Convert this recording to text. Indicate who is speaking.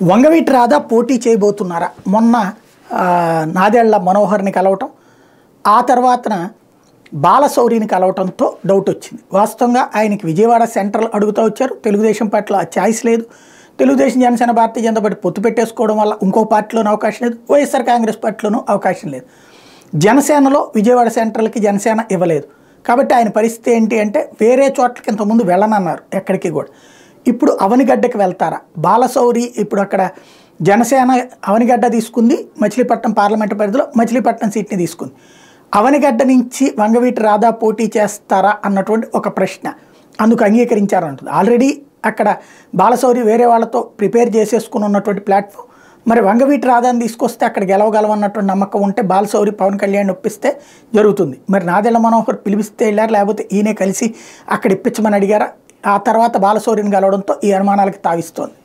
Speaker 1: వంగవీటి రాధా పోటీ చేయబోతున్నారా? మొన్న నాదెళ్ల మనోహర్ని కలవటం, ఆ తర్వాతన బాలశౌరిని కలవటంతో డౌట్ వచ్చింది. వాస్తవంగా ఆయనకి విజయవాడ సెంట్రల్ అడుగుతూ వచ్చారు. తెలుగుదేశం పార్టీలో ఆ ఛాయిస్ లేదు. తెలుగుదేశం, జనసేన, భారతీయ జనతా పార్టీ పొత్తు పెట్టేసుకోవడం వల్ల ఇంకో పార్టీలోనూ అవకాశం లేదు. వైఎస్ఆర్ కాంగ్రెస్ పార్టీలోనూ అవకాశం లేదు. జనసేనలో విజయవాడ సెంట్రల్కి జనసేన ఇవ్వలేదు. కాబట్టి ఆయన పరిస్థితి ఏంటి అంటే వేరే చోట్లకి ఇంతకుముందు వెళ్ళనన్నారు ఎక్కడికి కూడా. ఇప్పుడు అవనిగడ్డకి వెళ్తారా? బాలశౌరి ఇప్పుడు అక్కడ జనసేన అవనిగడ్డ తీసుకుంది, మచిలీపట్నం పార్లమెంటు పరిధిలో మచిలీపట్నం సీట్ని తీసుకుంది. అవనిగడ్డ నుంచి వంగవీటి రాధా పోటీ చేస్తారా అన్నటువంటి ఒక ప్రశ్న, అందుకు అంగీకరించారంటుంది. ఆల్రెడీ అక్కడ బాలశౌరి వేరే వాళ్ళతో ప్రిపేర్ చేసేసుకుని ఉన్నటువంటి ప్లాట్ఫామ్. మరి వంగవీటి రాధాని తీసుకొస్తే అక్కడ గెలవగలవన్నటువంటి నమ్మకం ఉంటే బాలశౌరి పవన్ కళ్యాణ్ ఒప్పిస్తే జరుగుతుంది. మరి నాదెళ్ల మనోహర్ పిలిపిస్తే వెళ్ళారు, లేకపోతే ఈయనే కలిసి అక్కడ ఇప్పించమని అడిగారా? ఆ తర్వాత బాలశౌరిని కలవడంతో ఈ అనుమానాలకి తావిస్తోంది.